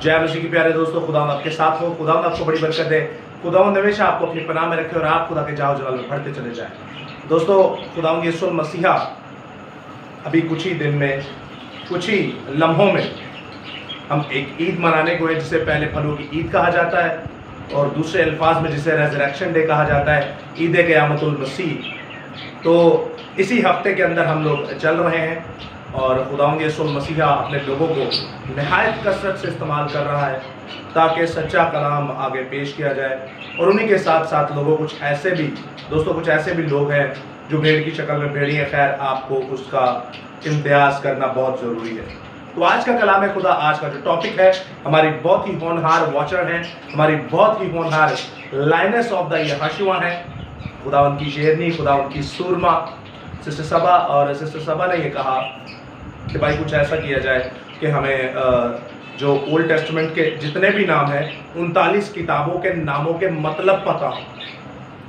जय मसीह की प्यारे दोस्तों, खुदावंद आपके साथ हो। खुदावंद आपको बड़ी बरकत दे। खुदावंद हमेशा आपको अपनी पनाह में रखे और आप खुदा के जाओ जलाल में बढ़ते चले जाए। दोस्तों, खुदावंद यीशु मसीहा अभी कुछ ही दिन में, कुछ ही लम्हों में हम एक ईद मनाने को है जिसे पहले फलों की ईद कहा जाता है और दूसरे अल्फाज में जिसे रेजरेक्शन डे कहा जाता है, ईद क़यामतुल मसीह। तो इसी हफ्ते के अंदर हम लोग चल रहे हैं और खुदावंद यीशु मसीहा अपने लोगों को नहायत कसरत से इस्तेमाल कर रहा है ताकि सच्चा कलाम आगे पेश किया जाए। और उन्हीं के साथ साथ लोगों कुछ ऐसे भी लोग हैं जो भेड़ की शक्ल में भेड़ी है। खैर, आपको उसका इम्तियाज़ करना बहुत ज़रूरी है। तो आज का कलाम है खुदा, आज का जो टॉपिक है, हमारी बहुत ही होनहार वॉचर हैं, हमारी बहुत ही होनहार लाइनेस ऑफ द यहोशुआ हैं, खुदावंद की शेरनी, खुदावंद की सूरमा सिस्टर सबा। और सिस्टर सबा ने ये कहा कि भाई कुछ ऐसा किया जाए कि हमें जो ओल्ड टेस्टमेंट के जितने भी नाम हैं 39 किताबों के नामों के मतलब पता हो।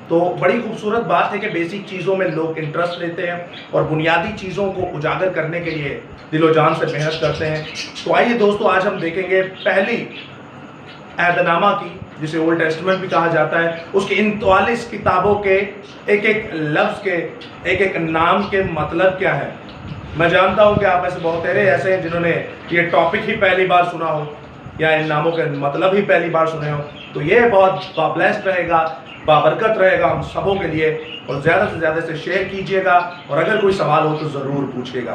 तो बड़ी खूबसूरत बात है कि बेसिक चीज़ों में लोग इंटरेस्ट लेते हैं और बुनियादी चीज़ों को उजागर करने के लिए दिलो जान से मेहनत करते हैं। तो आइए दोस्तों, आज हम देखेंगे पहली अहदनामा की, जिसे ओल्ड टेस्टमेंट भी कहा जाता है, उसकी इन 39 किताबों के एक एक लफ्ज़ के, एक एक नाम के मतलब क्या है। मैं जानता हूँ कि आप में से बहुत सारे ऐसे हैं जिन्होंने ये टॉपिक ही पहली बार सुना हो या इन नामों के मतलब ही पहली बार सुने हो। तो ये बहुत ब्लेस्ड रहेगा, बाबरकत रहेगा हम सबों के लिए। और ज़्यादा से ज़्यादा से शेयर कीजिएगा और अगर कोई सवाल हो तो ज़रूर पूछिएगा।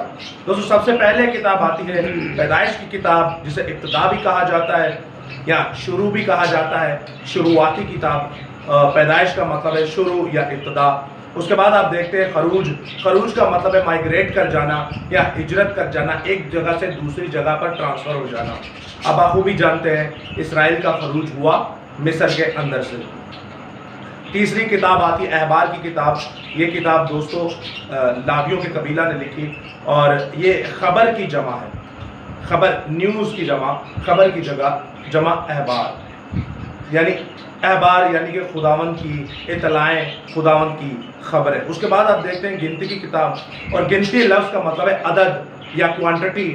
दोस्तों, सबसे पहले किताब आती है पैदाइश की किताब, जिसे इब्तिदा भी कहा जाता है या शुरू भी कहा जाता है। शुरुआती किताब, पैदाइश का मतलब है शुरू या इब्तिदा। उसके बाद आप देखते हैं खरूज। खरूज का मतलब है माइग्रेट कर जाना या हिजरत कर जाना, एक जगह से दूसरी जगह पर ट्रांसफ़र हो जाना। अब आप भी जानते हैं इसराइल का खरूज हुआ मिस्र के अंदर से। तीसरी किताब आती है अहबार की किताब। ये किताब दोस्तों लावियों के कबीला ने लिखी और ये खबर की जमा है। खबर, न्यूज़ की जमा, खबर की जमा अहबार, यानी अहबार यानी कि खुदावंद की इतलाएँ, खुदावंद की खबरें। उसके बाद आप देखते हैं गिनती की किताब, और गिनती लफ्ज़ का मतलब है अदद या क्वांटिटी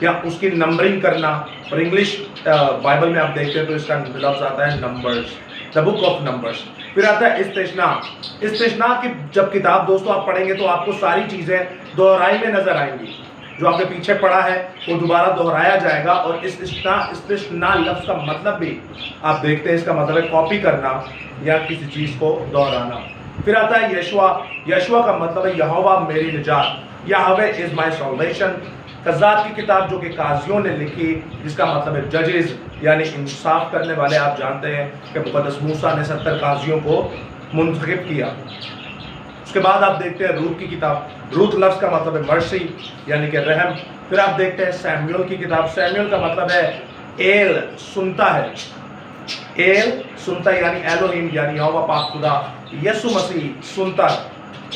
या उसकी नंबरिंग करना। और इंग्लिश बाइबल में आप देखते हैं तो इसका लफ्ज़ आता है numbers, the book of numbers. फिर आता है इस्तिश्ना। इस्तिश्ना की जब किताब दोस्तों आप पढ़ेंगे तो आपको सारी चीज़ें दोहराई में नज़र आएंगी। जो आपने पीछे पढ़ा है वो दोबारा दोहराया जाएगा। और इस्तिश्ना लफ्ज़ का मतलब भी आप देखते हैं, इसका मतलब है कॉपी करना या किसी चीज़ को दोहराना। फिर आता है यशुआ। यशुआ का मतलब है यहोवा मेरी निजात, याहवे इज़ माई सॉल्वेशन। कज़ात की किताब जो कि काजियों ने लिखी, जिसका मतलब है जजेस यानी इंसाफ करने वाले। आप जानते हैं कि मुक़द्दस मूसा ने 70 काजियों को मुंतखब किया। उसके बाद आप देखते हैं रूत की किताब। रूत लफ्ज़ का मतलब है मर्सी यानी कि रहम। फिर आप देखते हैं सैमुएल की किताब। सैमुएल का मतलब है एल, सुनता है। एल सुनता है यानी एलोहिम यानी यहोवा पाक खुदा। यीशु मसीह सुनता है।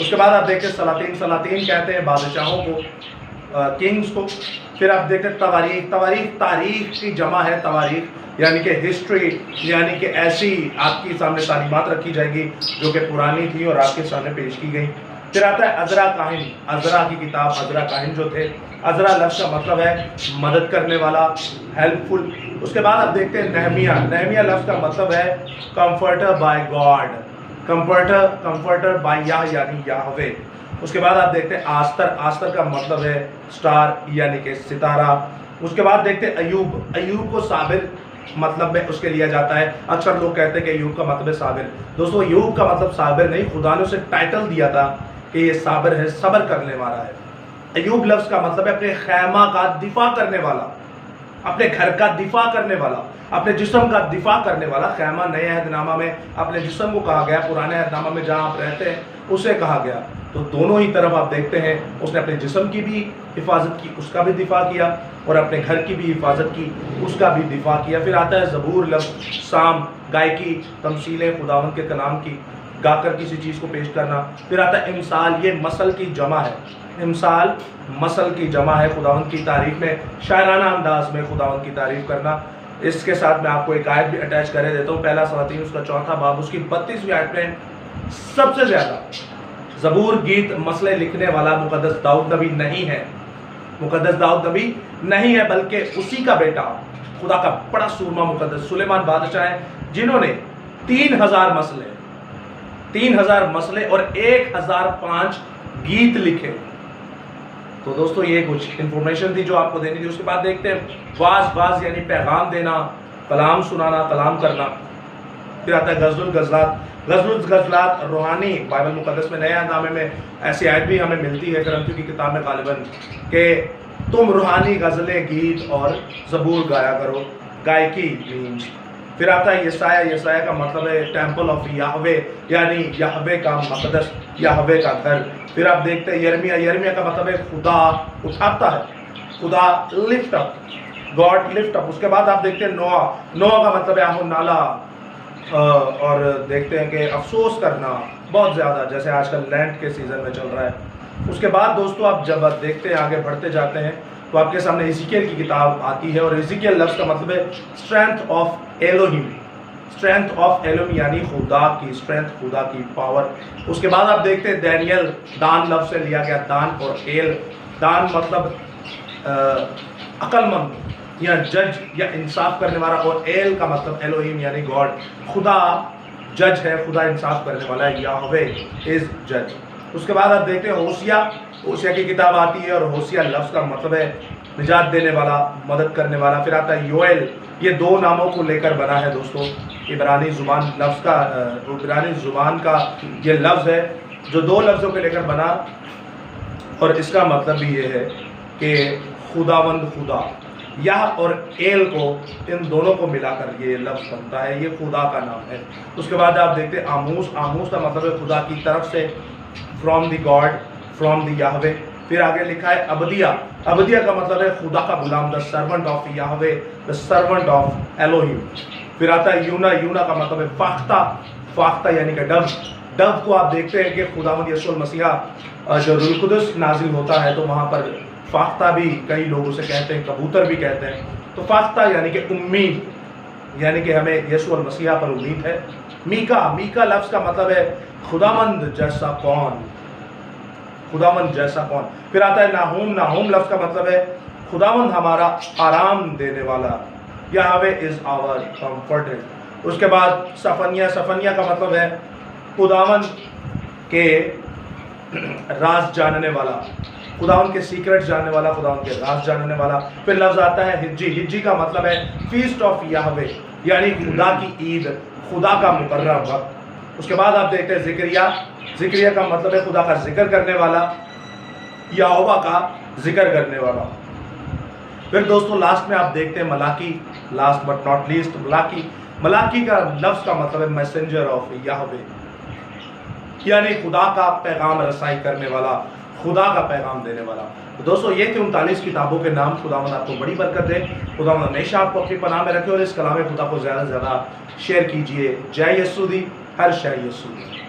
उसके बाद आप देखते हैं सलातीन। सलातीन कहते हैं बादशाहों को, किंग्स को। फिर आप देखते हैं तवारीख। तवारीख तारीख की जमा है, तवारीख यानी कि हिस्ट्री, यानी कि ऐसी आपके सामने तालीमात रखी जाएगी जो कि पुरानी थी और आपके सामने पेश की गई। फिर आता है अज़रा काहिन। अज़रा की किताब। अज़रा काहिन जो थे, अज़रा लफ्ज़ का मतलब है मदद करने वाला, हेल्पफुल। उसके बाद आप देखते हैं नहमिया। नहमिया लफ्ज़ का मतलब है comforter by God, comforter by Yah यानी याहवे। उसके बाद आप देखते हैं आस्तर। आस्तर का मतलब है स्टार यानी कि सितारा। उसके बाद देखते हैं अयूब। अयूब को साबिर मतलब में उसके लिया जाता है। अक्सर लोग कहते हैं कि अयूब का मतलब है साबिर। दोस्तों, अयूब का मतलब साबिर नहीं, खुदा ने उसे टाइटल दिया था कि ये साबिर है, सब्र करने वाला है। अयूब लफ्ज़ का मतलब है अपने खैमा का दिफा करने वाला, अपने घर का दिफा करने वाला, अपने जिस्म का दिफा करने वाला। खैमा नए अहदनामा में अपने जिस्म को कहा गया, पुराने अहदनामा में जहाँ आप रहते हैं उसे कहा गया। तो दोनों ही तरफ आप देखते हैं उसने अपने जिस्म की भी हिफाजत की, उसका भी दिफा किया, और अपने घर की भी हिफाजत की, उसका भी दिफा किया। फिर आता है ज़बूर लफ्ज़, साम, गायकी, तमसीलें खुदावंद के कलाम की, गाकर किसी चीज़ को पेश करना। फिर आता है इमसाल। ये मसल की जमा है। इमसाल मसल की जमा है, खुदावंद की तारीफ में, शायराना अंदाज में खुदावंद की तारीफ करना। इसके साथ मैं आपको एक आयत भी अटैच कर देता हूँ। पहला सलातीन उसका 4था बाब उसकी 32वीं आयत में सबसे ज़्यादा ज़बूर गीत मसले लिखने वाला मुक़द्दस दाऊद नबी नहीं है। मुक़द्दस दाऊद नबी नहीं है, बल्कि उसी का बेटा खुदा का बड़ा सूरमा मुकद्दस सुलेमान बादशाह है, जिन्होंने 3000 मसले और 1005 गीत लिखे। तो दोस्तों ये कुछ इंफॉर्मेशन थी जो आपको देनी थी। उसके बाद देखते हैं वाज यानी पैगाम देना, कलाम सुनाना, कलाम करना। फिर आता है गज़लुल गज़लात रूहानी। बाइबल मुकद्दस में नए नामे में ऐसी आयत भी हमें मिलती है करंथियों की किताब में गालिबन कि तुम रूहानी गज़लें, गीत और ज़बूर गाया करो, गायकी मीन्स। फिर आता है यसाया का मतलब है टेम्पल ऑफ याहवे, यानी याहवे का मक़दस, याहवे का घर। फिर आप देखते हैं यिर्मयाह का मतलब है खुदा उठाता है, खुदा lift up, God lift up. उसके बाद आप देखते हैं नोआ का मतलब है आहो नाला, और देखते हैं कि अफसोस करना बहुत ज़्यादा, जैसे आजकल लैंड के सीज़न में चल रहा है। उसके बाद दोस्तों आप जब देखते हैं आगे बढ़ते जाते हैं तो आपके सामने इज़िकियल की किताब आती है, और इज़िकियल लफ्ज़ का मतलब है strength of Elohim, strength of Elohim यानी खुदा की स्ट्रेंथ, खुदा की पावर। उसके बाद आप देखते हैं दानियल, दान लफ्ज़ से लिया गया, दान और एल। दान मतलब अक्लमंद या जज या इंसाफ करने वाला, और एल का मतलब एलोहिम यानी गॉड, खुदा जज है, खुदा इंसाफ करने वाला है, याहवे इज़ जज। उसके बाद आप देखते हैं होशिया की किताब आती है, और होशिया लफ्ज़ का मतलब है निजात देने वाला, मदद करने वाला। फिर आता है योएल, ये 2 नामों को लेकर बना है दोस्तों। इब्रानी ज़ुबान का ये लफ्ज़ है जो 2 लफ्ज़ों को लेकर बना, और इसका मतलब भी ये है कि खुदावंद, खुदा, यह और एल को, इन दोनों को मिलाकर ये लफ्ज़ बनता है, ये खुदा का नाम है। उसके बाद आप देखते हैं आमूस का मतलब है खुदा की तरफ से, from the God, from the Yahweh. फिर आगे लिखा है अबदिया का मतलब है खुदा का गुलाम, the servant of Yahweh, the servant of Elohim. फिर आता है यूना का मतलब है फाख्ता यानी कि डव को आप देखते हैं कि खुदावंद यीशु मसीहा जो रूह कुदस नाजिल होता है तो वहाँ पर फाख्ता भी कई लोग उसे कहते हैं, कबूतर भी कहते हैं। तो फाख्ता यानी कि उम्मीद, यानी कि हमें यीशु मसीहा पर उम्मीद है। मीका लफ्ज़ का मतलब है खुदावंद जैसा कौन, खुदावंद जैसा कौन। फिर आता है नाहूम लफ्ज़ का मतलब है खुदावंद हमारा आराम देने वाला, याहवे इज़ आवर कंफर्टेड। उसके बाद सफनिया का मतलब है खुदावंद के राज जानने वाला, खुदावंद के सीक्रेट जानने वाला, खुदावंद के राज जानने वाला। फिर लफ्ज़ आता है हिज्जी का मतलब है फीस्ट ऑफ याहवे, यानी खुदा की ईद, खुदा का मुकर्रम वक्त। उसके बाद आप देखते हैं ज़िक्रिया का मतलब है खुदा का जिक्र करने वाला, यहोवा का जिक्र करने वाला। फिर दोस्तों लास्ट में आप देखते हैं Malachi, last but not least Malachi का लफ्ज़ का मतलब है मैसेंजर ऑफ याहवे, यानी खुदा का पैगाम रसाई करने वाला, खुदा का पैगाम देने वाला। तो दोस्तों ये थे 39 किताबों के नाम। खुदावंद आपको बड़ी बरकत दे, खुदावंद हमेशा आपको अपनी पनाह में रखे, और इस कलाम खुदा को ज़्यादा से ज़्यादा शेयर कीजिए। जय यीशु दी, हर शय यीशु दी।